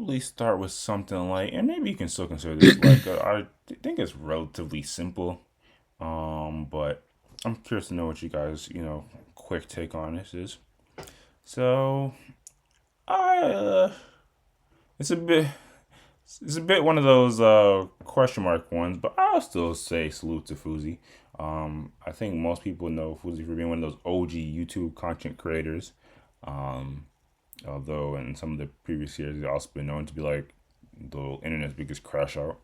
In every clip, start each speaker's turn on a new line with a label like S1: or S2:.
S1: probably start with something like, and maybe you can still consider this like, I think it's relatively simple. But I'm curious to know what you guys, quick take on this is. So, I, it's a bit, it's a bit one of those question mark ones, but I'll still say salute to Fousey. I think most people know Fousey for being one of those OG YouTube content creators. Um, Although in some of the previous years, he's also been known to be like the internet's biggest crash out.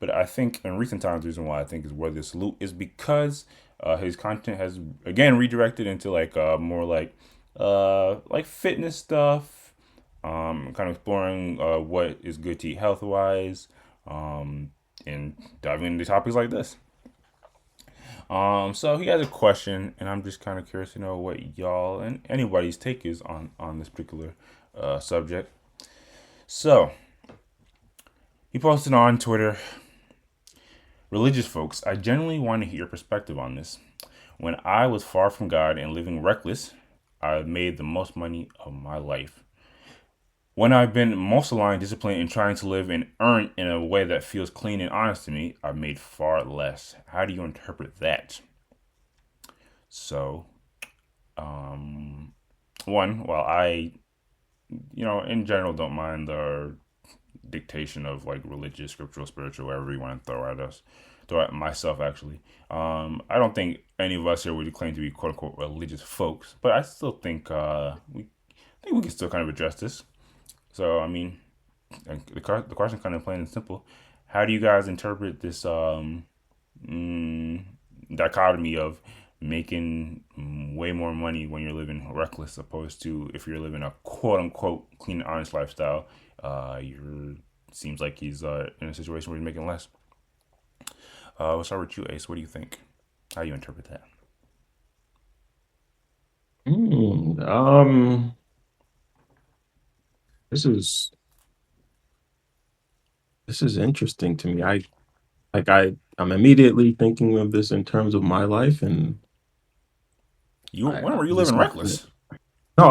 S1: But I think in recent times, the reason why I think is worthy of salute is because his content has again redirected into like more like fitness stuff, kind of exploring what is good to eat health wise, and diving into topics like this. So he has a question, and I'm just kind of curious to know what y'all and anybody's take is on this particular subject. So he posted on Twitter, religious folks, I genuinely want to hear your perspective on this. When I was far from God and living reckless, I made the most money of my life. When I've been most aligned, disciplined, and trying to live and earn in a way that feels clean and honest to me, I've made far less. How do you interpret that? So, um, one, while I, in general don't mind the dictation of like religious, scriptural, spiritual, whatever you want to throw at us, throw at myself actually. I don't think any of us here would claim to be quote unquote religious folks, but I still think we can still kind of address this. So I mean, the question kind of plain and simple: how do you guys interpret this mm, dichotomy of making way more money when you're living reckless, opposed to if you're living a quote unquote clean and honest lifestyle? You're seems like he's in a situation where he's making less. We'll start with you, Ace. What do you think? How do you interpret that?
S2: Hmm, this is this is interesting to me. I'm immediately thinking of this in terms of my life, and
S1: You
S2: I
S1: when were you
S2: just
S1: living
S2: have to.
S1: reckless?
S2: No,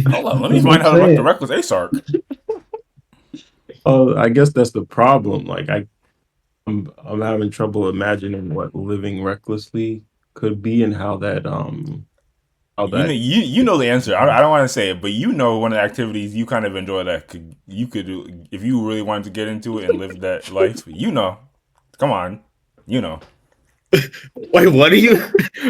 S1: Hold on, let me
S2: that's what
S1: find
S2: I'm
S1: out about the
S2: saying.
S1: reckless Ace arc.
S2: Oh, I guess that's the problem. I'm having trouble imagining what living recklessly could be and how that
S1: You know the answer. I don't want to say it, but you know one of the activities you kind of enjoy that you could do if you really wanted to get into it and live that life. You know, come on, you know,
S3: Wait, what are you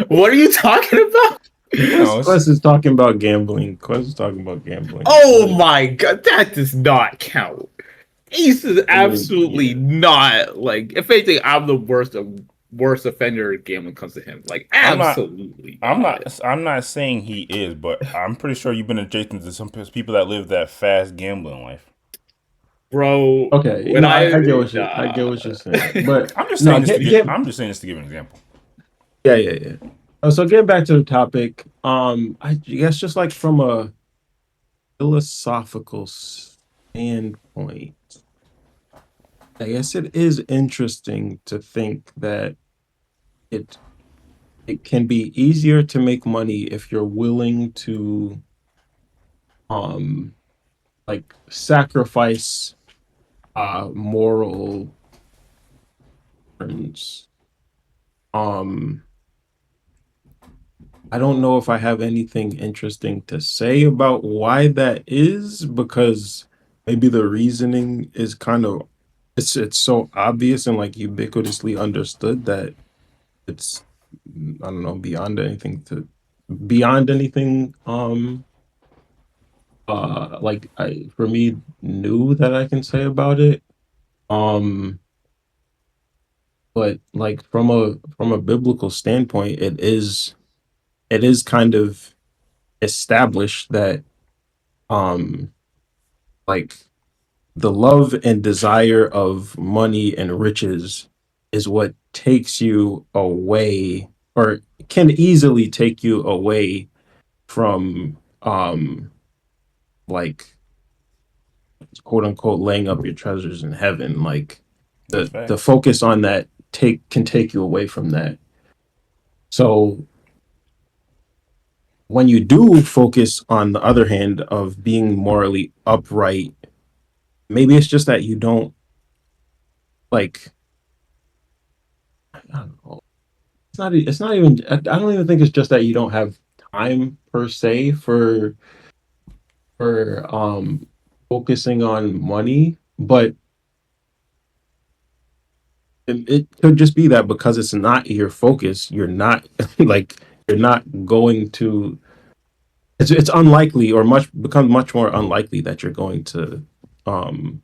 S3: what are you talking about?
S1: he knows.
S2: Quest is talking about gambling. Quest is talking about gambling.
S3: Oh
S2: Like,
S3: my god, that does not count. Ace is
S2: I mean,
S3: absolutely
S2: yeah.
S3: not like if anything, I'm the worst offender in game when it comes to him. Like
S1: I'm not.
S3: absolutely
S1: I'm
S3: not.
S1: not. I'm not saying he is, but I'm pretty sure you've been adjacent to some people that live that fast gambling life.
S3: Bro,
S2: Okay, you
S3: when
S2: know,
S3: I
S2: I get
S3: nah.
S2: what you're saying, but
S1: I'm just
S2: no,
S1: saying this to get.
S2: get
S1: I'm just saying this to give an example.
S2: yeah, yeah, yeah. So getting back to the topic, I guess just like from a philosophical standpoint, I guess it is interesting to think that it it can be easier to make money if you're willing to um like sacrifice moral terms. Um I don't know if I have anything interesting to say about why that is because maybe the reasoning is kind of it's so obvious and like ubiquitously understood that it's I don't know beyond anything like I for me new that I can say about it. Um but like from a biblical standpoint it is kind of established that um like the love and desire of money and riches is what takes you away or can easily take you away from like quote unquote laying up your treasures in heaven. Like
S1: That's
S2: the
S1: facts.
S2: focus on that take you away from that. So when you do focus on the other hand of being morally upright maybe it's just that you don't like. I don't know. It's not. It's not even. I don't even think it's just that you don't have time per se for focusing on money, but it could just be that because it's not your focus, you're not like you're not going to. It's unlikely or much become much more unlikely that you're going to um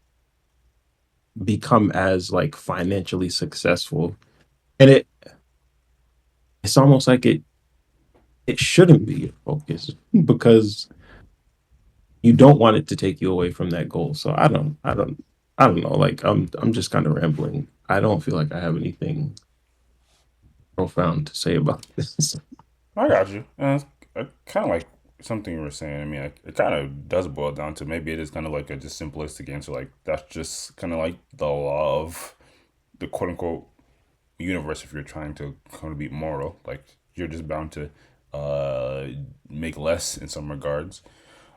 S2: become as like financially successful, and it's almost like it shouldn't be your focus because you don't want it to take you away from that goal. So I don't know. Like I'm just kind of rambling. I don't feel like I have anything profound to say about this.
S1: I got you. I kind of like something you were saying. I mean, it kind of does boil down to maybe it is kind of like a just simplistic answer. Like that's just kind of like the law of the quote unquote universe. If you're trying to kind of be moral, like you're just bound to uh make less in some regards.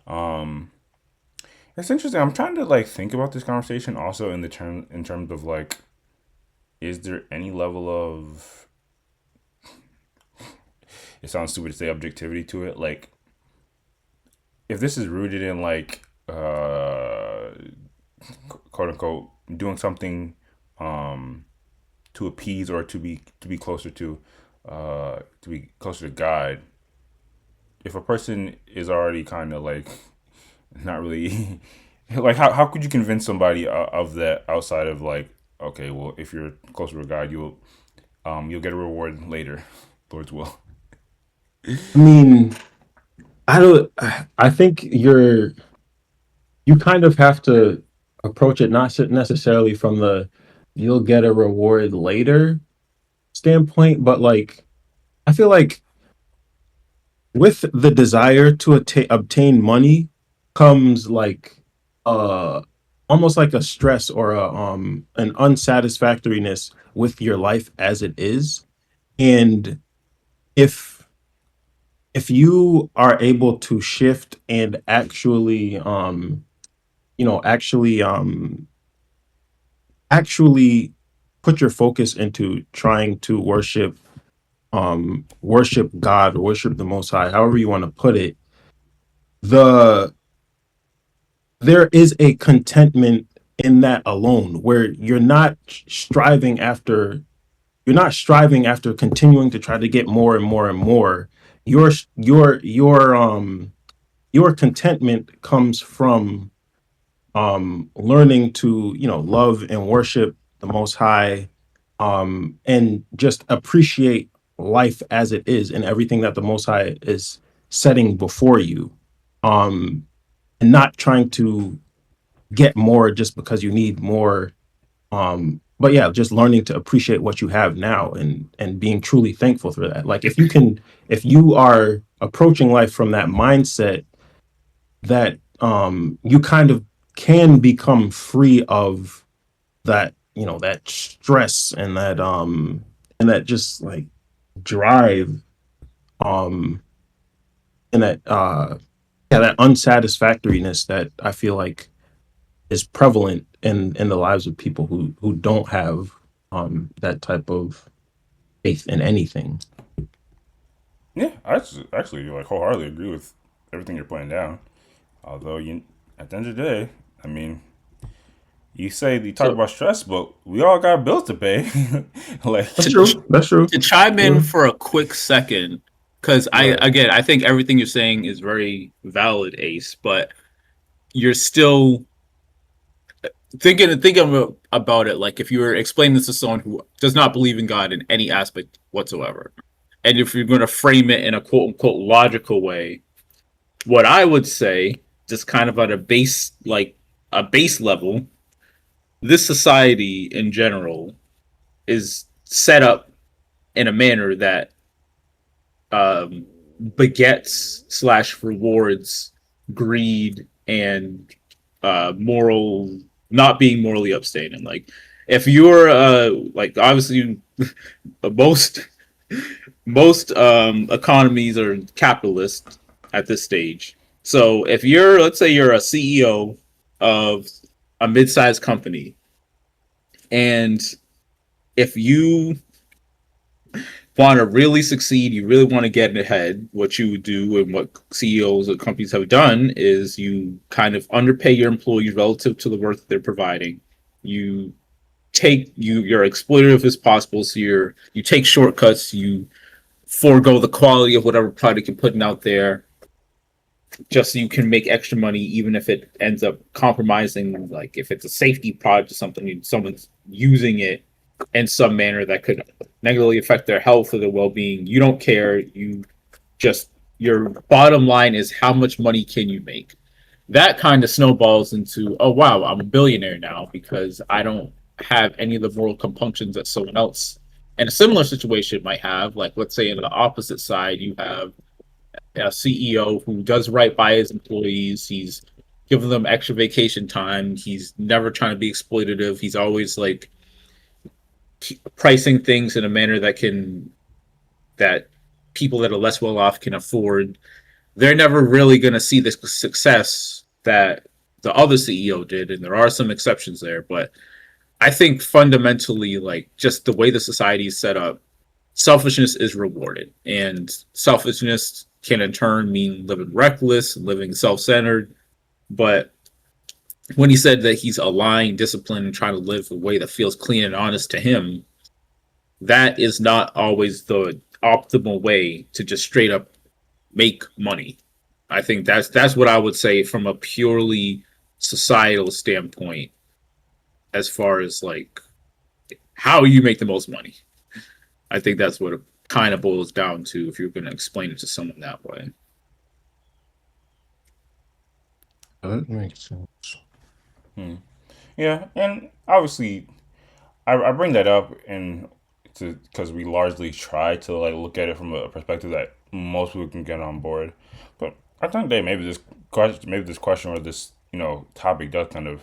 S1: Um, it's interesting. I'm trying to like think about this conversation also in terms of like, is there any level of, it sounds stupid to say, objectivity to it? Like if this is rooted in like quote unquote doing something um to appease or to be closer to God. If a person is already kind of like not really like how could you convince somebody of that outside of like, okay, well, if you're closer to God, you'll get a reward later, Lord's will.
S2: I mean, I don't. I think you kind of have to approach it not necessarily from the you'll get a reward later standpoint, but like I feel like with the desire to obtain money comes like uh almost like a stress or a an unsatisfactoriness with your life as it is. And if you are able to shift and actually actually actually put your focus into trying to worship God, worship the Most High, however you want to put it, the there is a contentment in that alone where you're not striving after continuing to try to get more and more and more. Your your your um your contentment comes from learning to love and worship the Most High, and just appreciate life as it is and everything that the Most High is setting before you, um and not trying to get more just because you need more. But yeah, just learning to appreciate what you have now and being truly thankful for that. Like if you are approaching life from that mindset, that you kind of can become free of that, that stress and that just like drive, um and that yeah, that unsatisfactoriness that I feel like is prevalent in the lives of people who don't have that type of faith in anything.
S1: Yeah, actually like wholeheartedly agree with everything you're putting down. Although you, at the end of the day, I mean, you talk
S3: So
S1: about stress, but we all got bills to pay. Like,
S2: That's
S3: to
S2: true. That's true.
S3: to chime in
S2: Yeah.
S3: for a quick second, because
S1: go ahead.
S3: I think everything you're saying is very valid, Ace, but you're still thinking about it like if you were explaining this to someone who does not believe in God in any aspect whatsoever, and if you're going to frame it in a quote unquote logical way, what I would say, just kind of at a base level, this society in general is set up in a manner that um, begets slash rewards greed and moral not being morally upstanding. Like if you're like obviously most economies are capitalist at this stage. So if you're let's say you're a CEO of a mid-sized company, and if you want to really succeed, you really want to get ahead, what you would do and what CEOs of companies have done is you kind of underpay your employees relative to the work that they're providing. You you're exploitative as possible, so you take shortcuts, you forego the quality of whatever product you're putting out there just so you can make extra money, even if it ends up compromising, like if it's a safety product or something, someone's using it in some manner that could negatively affect their health or their well-being. You don't care. You just, your bottom line is how much money can you make. That kind of snowballs into, oh wow, I'm a billionaire now because I don't have any of the moral compunctions that someone else in a similar situation might have. Like, let's say on the opposite side, you have a CEO who does right by his employees. He's giving them extra vacation time. He's never trying to be exploitative. He's always like pricing things in a manner that people that are less well off can afford. They're never really going to see the success that the other CEO did, and there are some exceptions there. But I think fundamentally, like just the way the society is set up, selfishness is rewarded, and selfishness can in turn mean living reckless, living self-centered. But when he said that he's aligned, disciplined, and trying to live a way that feels clean and honest to him, that is not always the optimal way to just straight up make money. I think that's what I would say from a purely societal standpoint, as far as like how you make the most money. I think that's what it kind of boils down to if you're going to explain it to someone that way.
S2: That makes sense.
S1: Yeah, and obviously, I bring that up and to because we largely try to like look at it from a perspective that most people can get on board. But I think that maybe this question or this topic does kind of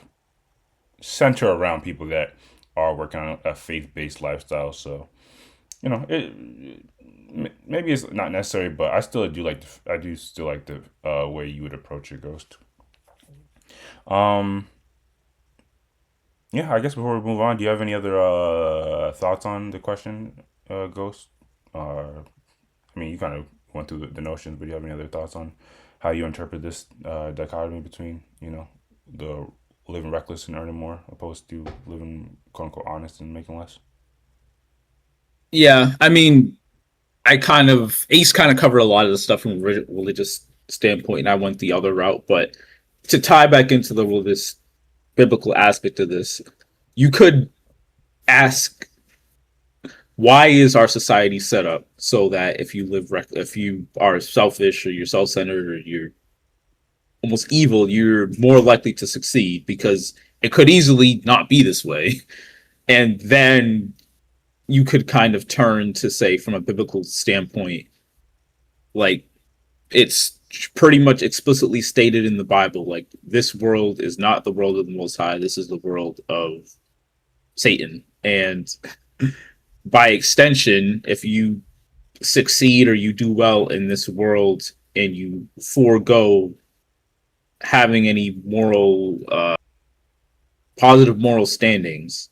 S1: center around people that are working on a faith based lifestyle. So it maybe it's not necessary, but I do still like the way you would approach your ghost. Um, yeah, I guess before we move on, do you have any other thoughts on the question, ghost? I mean, you kind of went through the notions, but do you have any other thoughts on how you interpret this dichotomy between the living reckless and earning more opposed to living quote unquote honest and making less?
S3: Yeah, I mean, Ace kind of covered a lot of the stuff from a religious standpoint, and I went the other route. But to tie back into the religious biblical aspect of this, you could ask, why is our society set up so that if you are selfish or you're self-centered or you're almost evil, you're more likely to succeed? Because it could easily not be this way. And then you could kind of turn to say, from a biblical standpoint, like it's pretty much explicitly stated in the Bible, like this world is not the world of the Most High. This is the world of Satan. And by extension, if you succeed or you do well in this world and you forego having any positive moral standings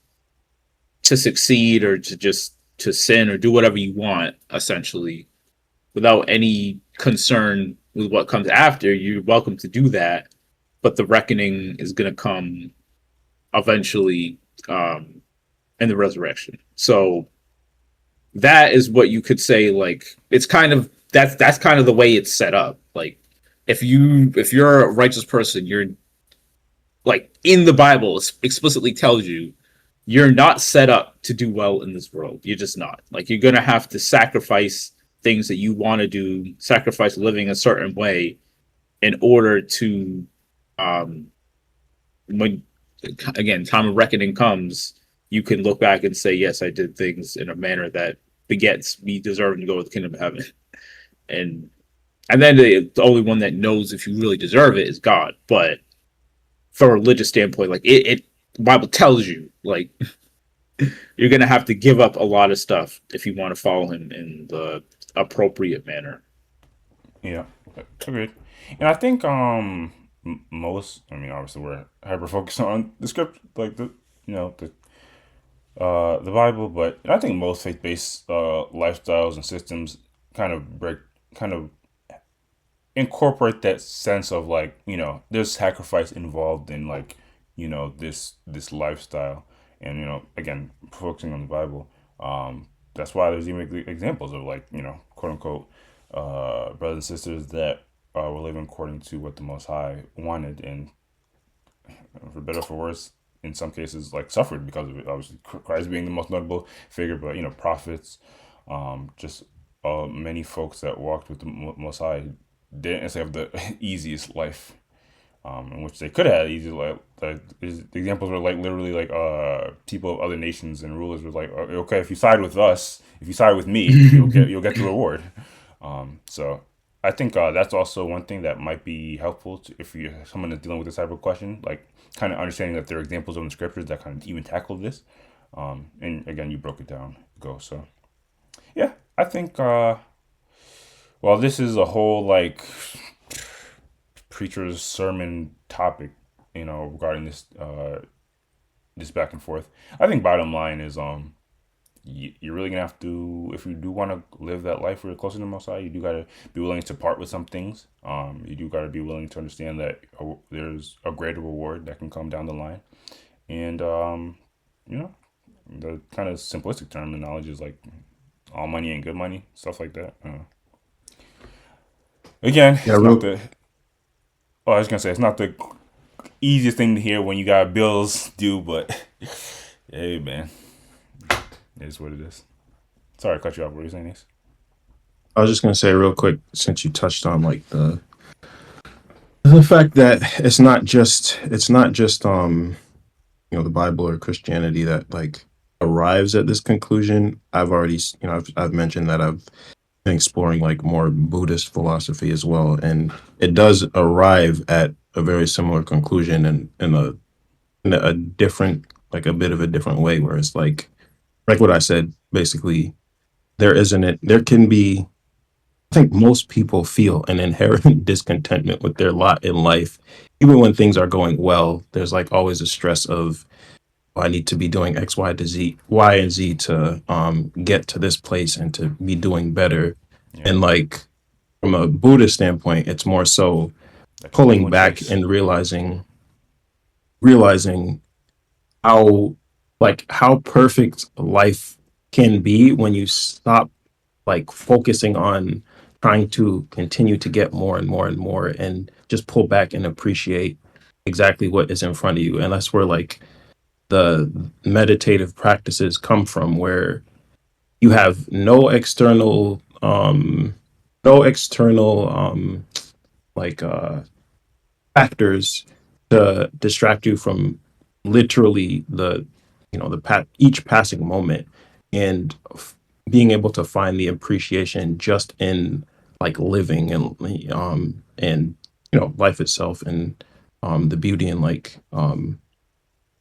S3: to succeed or to sin or do whatever you want, essentially, without any concern with what comes after, you're welcome to do that. But the reckoning is going to come eventually in the resurrection. So that is what you could say. Like, it's kind of that's kind of the way it's set up. Like, if you're a righteous person, you're like, in the Bible explicitly tells you you're not set up to do well in this world. You're just not. Like, you're gonna have to sacrifice things that you want to do, sacrifice living a certain way in order to when again time of reckoning comes, you can look back and say, yes, I did things in a manner that begets me deserving to go to the kingdom of heaven. And then the only one that knows if you really deserve it is God. But from a religious standpoint, like the Bible tells you, like, you're gonna have to give up a lot of stuff if you want to follow him in the appropriate manner.
S1: Yeah, agreed. And I think most. I mean, obviously we're hyper focused on the script, like the Bible, but I think most faith based lifestyles and systems kind of kind of incorporate that sense of like there's sacrifice involved in like this lifestyle, and again focusing on the Bible. That's why there's even examples of like quote unquote brothers and sisters that were living according to what the Most High wanted, and for better or for worse, in some cases like suffered because of it. Obviously, Christ being the most notable figure, but prophets, just many folks that walked with the Most High didn't necessarily have the easiest life, in which they could have had easy life. The examples were like literally like people of other nations and rulers were like, okay, if you side with us, if you side with me, you'll get the reward. So I think that's also one thing that might be helpful if you someone is dealing with this type of question, like kind of understanding that there are examples of the scriptures that kind of even tackle this. And again, you broke it down, go. So yeah, I think well, this is a whole like preacher's sermon topic, regarding this back and forth. I think bottom line is you're really gonna have to, if you do want to live that life where you're closer to the Most High, you do gotta be willing to part with some things. You do gotta be willing to understand that there's a greater reward that can come down the line, and you know, the kind of simplistic terminology is like all money ain't good money, stuff like that. Again,
S2: Yeah,
S1: it's not
S2: real
S1: the. Oh, I was gonna say it's not the easiest thing to hear when you got bills due, but hey, man, it is what it is. Sorry, I cut you off. What were you saying, Ace?
S2: I was just gonna say real quick, since you touched on like the fact that it's not just the Bible or Christianity that like arrives at this conclusion. I've already I've mentioned that I've been exploring like more Buddhist philosophy as well, and it does arrive at a very similar conclusion in a different, like a bit of a different way, where it's like what I said basically. There can be, I think most people feel an inherent discontentment with their lot in life. Even when things are going well, there's like always a stress of, "Oh, I need to be doing X, Y to Z, Y and Z to get to this place and to be doing better."
S1: Yeah,
S2: And like from a Buddhist standpoint, it's more so
S1: that
S2: pulling
S1: continual
S2: back
S1: chase.
S2: and realizing how how perfect life can be when you stop like focusing on trying to continue to get more and more and more, and just pull back and appreciate exactly what is in front of you. And that's where like the meditative practices come from, where you have no external like factors to distract you from literally each passing moment, and being able to find the appreciation just in like living and life itself, and the beauty in like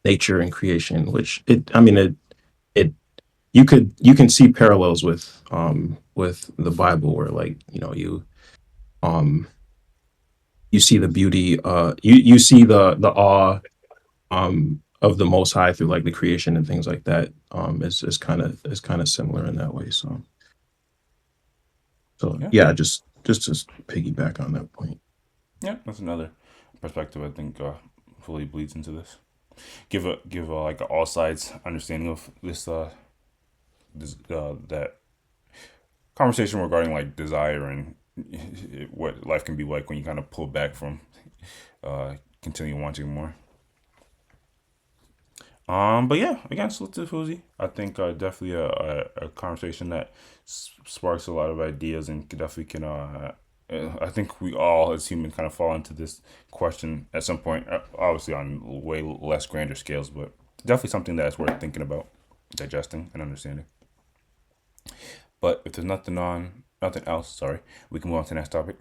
S2: nature and creation, which it you can see parallels with the Bible, where like um you see the beauty, you see the awe of the Most High through like the creation and things like that. Is kind of similar in that way. So
S1: Yeah,
S2: yeah, just to piggyback on that point.
S1: yeah, that's another perspective I think fully bleeds into this. Give like a all sides understanding of this that conversation regarding like desire and what life can be like when you kind of pull back from continue wanting more. But yeah, again, salute to Fousey. I think definitely a conversation that sparks a lot of ideas and definitely can. I think we all, as humans, kind of fall into this question at some point. Obviously, on way less grander scales, but definitely something that's worth thinking about, digesting, and understanding. But if there's nothing else, sorry, we can move on to the next topic.